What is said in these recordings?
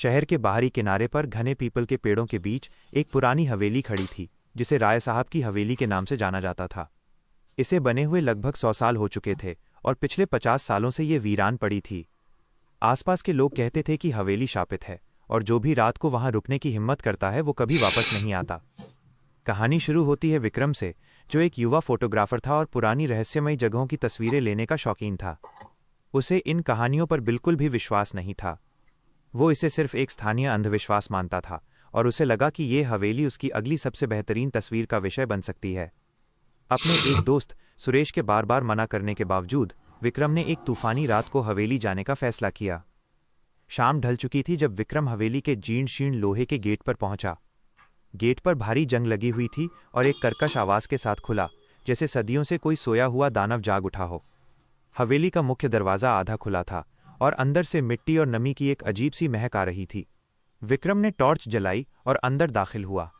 शहर के बाहरी किनारे पर घने पीपल के पेड़ों के बीच एक पुरानी हवेली खड़ी थी, जिसे राय साहब की हवेली के नाम से जाना जाता था। इसे बने हुए लगभग 100 साल हो चुके थे और पिछले 50 सालों से ये वीरान पड़ी थी। आसपास के लोग कहते थे कि हवेली शापित है और जो भी रात को वहां रुकने की हिम्मत करता है वो कभी वापस नहीं आता। कहानी शुरू होती है विक्रम से, जो एक युवा फोटोग्राफर था और पुरानी रहस्यमयी जगहों की तस्वीरें लेने का शौकीन था। उसे इन कहानियों पर बिल्कुल भी विश्वास नहीं था। वो इसे सिर्फ एक स्थानीय अंधविश्वास मानता था और उसे लगा कि ये हवेली उसकी अगली सबसे बेहतरीन तस्वीर का विषय बन सकती है। अपने एक दोस्त सुरेश के बार बार मना करने के बावजूद विक्रम ने एक तूफानी रात को हवेली जाने का फैसला किया। शाम ढल चुकी थी जब विक्रम हवेली के जीर्ण शीर्ण लोहे के गेट पर पहुंचा। गेट पर भारी जंग लगी हुई थी और एक कर्कश आवाज के साथ खुला, जैसे सदियों से कोई सोया हुआ दानव जाग उठा हो। हवेली का मुख्य दरवाज़ा आधा खुला था और अंदर से मिट्टी और नमी की एक अजीब सी महक आ रही थी। विक्रम ने टॉर्च जलाई और अंदर दाखिल हुआ।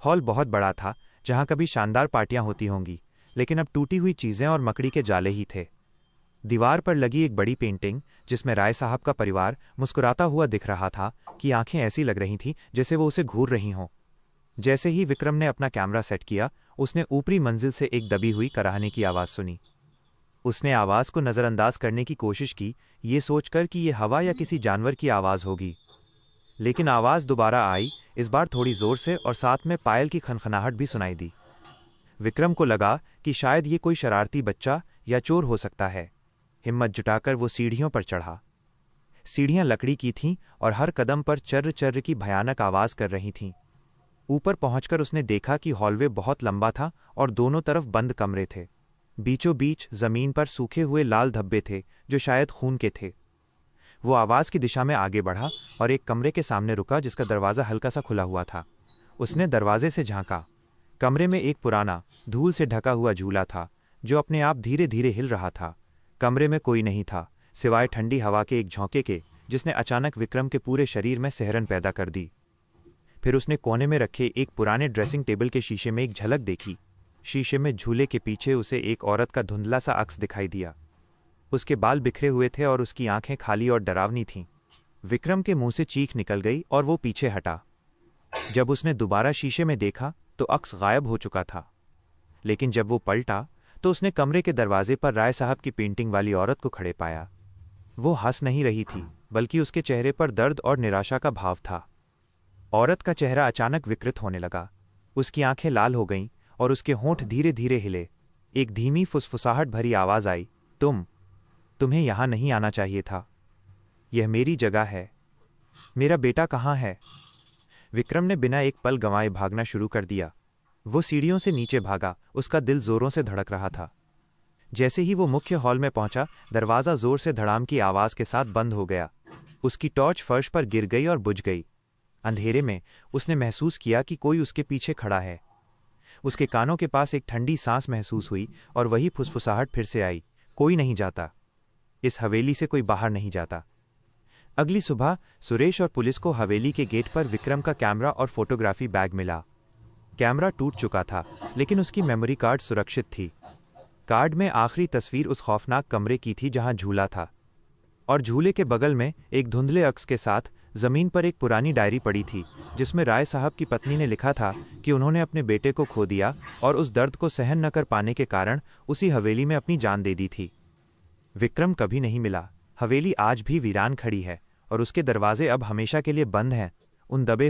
हॉल बहुत बड़ा था, जहां कभी शानदार पार्टियां होती होंगी, लेकिन अब टूटी हुई चीज़ें और मकड़ी के जाले ही थे। दीवार पर लगी एक बड़ी पेंटिंग, जिसमें राय साहब का परिवार मुस्कुराता हुआ दिख रहा था, कि आंखें ऐसी लग रही थीं जैसे वो उसे घूर रही हों। जैसे ही विक्रम ने अपना कैमरा सेट किया, उसने ऊपरी मंजिल से एक दबी हुई कराहने की आवाज़ सुनी। उसने आवाज़ को नज़रअंदाज करने की कोशिश की, ये सोचकर कि यह हवा या किसी जानवर की आवाज़ होगी। लेकिन आवाज़ दोबारा आई, इस बार थोड़ी ज़ोर से, और साथ में पायल की खनखनाहट भी सुनाई दी। विक्रम को लगा कि शायद ये कोई शरारती बच्चा या चोर हो सकता है। हिम्मत जुटाकर वो सीढ़ियों पर चढ़ा। सीढ़ियाँ लकड़ी की थीं और हर कदम पर चर्र चर्र की भयानक आवाज़ कर रही थीं। ऊपर पहुंचकर उसने देखा कि हॉलवे बहुत लंबा था और दोनों तरफ बंद कमरे थे। बीचों बीच जमीन पर सूखे हुए लाल धब्बे थे, जो शायद खून के थे। वो आवाज़ की दिशा में आगे बढ़ा और एक कमरे के सामने रुका, जिसका दरवाज़ा हल्का सा खुला हुआ था। उसने दरवाजे से झांका। कमरे में एक पुराना, धूल से ढका हुआ झूला था, जो अपने आप धीरे धीरे हिल रहा था। कमरे में कोई नहीं था, सिवाय ठंडी हवा के एक झोंके के, जिसने अचानक विक्रम के पूरे शरीर में सिहरन पैदा कर दी। फिर उसने कोने में रखे एक पुराने ड्रेसिंग टेबल के शीशे में एक झलक देखी। शीशे में झूले के पीछे उसे एक औरत का धुंधला सा अक्स दिखाई दिया। उसके बाल बिखरे हुए थे और उसकी आंखें खाली और डरावनी थीं। विक्रम के मुंह से चीख निकल गई और वो पीछे हटा। जब उसने दोबारा शीशे में देखा तो अक्स गायब हो चुका था। लेकिन जब वो पलटा तो उसने कमरे के दरवाजे पर राय साहब की पेंटिंग वाली औरत को खड़े पाया। वो हंस नहीं रही थी, बल्कि उसके चेहरे पर दर्द और निराशा का भाव था। औरत का चेहरा अचानक विकृत होने लगा। उसकी आंखें लाल हो गईं और उसके होंठ धीरे धीरे हिले। एक धीमी फुसफुसाहट भरी आवाज आई, तुम्हें यहां नहीं आना चाहिए था। यह मेरी जगह है। मेरा बेटा कहाँ है? विक्रम ने बिना एक पल गंवाए भागना शुरू कर दिया। वो सीढ़ियों से नीचे भागा, उसका दिल जोरों से धड़क रहा था। जैसे ही वो मुख्य हॉल में पहुंचा, दरवाज़ा जोर से धड़ाम की आवाज़ के साथ बंद हो गया। उसकी टॉर्च फर्श पर गिर गई और बुझ गई। अंधेरे में उसने महसूस किया कि कोई उसके पीछे खड़ा है। उसके कानों के पास एक ठंडी सांस महसूस हुई और वही फुसफुसाहट फिर से आई, कोई नहीं जाता। इस हवेली से कोई बाहर नहीं जाता। अगली सुबह सुरेश और पुलिस को हवेली के गेट पर विक्रम का कैमरा और फोटोग्राफी बैग मिला। कैमरा टूट चुका था, लेकिन उसकी मेमोरी कार्ड सुरक्षित थी। कार्ड में आखिरी तस्वीर उस खौफनाक कमरे की थी जहां झूला था, और झूले के बगल में एक धुंधले अक्स के साथ जमीन पर एक पुरानी डायरी पड़ी थी, जिसमें राय साहब की पत्नी ने लिखा था कि उन्होंने अपने बेटे को खो दिया और उस दर्द को सहन न कर पाने के कारण उसी हवेली में अपनी जान दे दी थी। विक्रम कभी नहीं मिला। हवेली आज भी वीरान खड़ी है और उसके दरवाजे अब हमेशा के लिए बंद हैं। उन दबे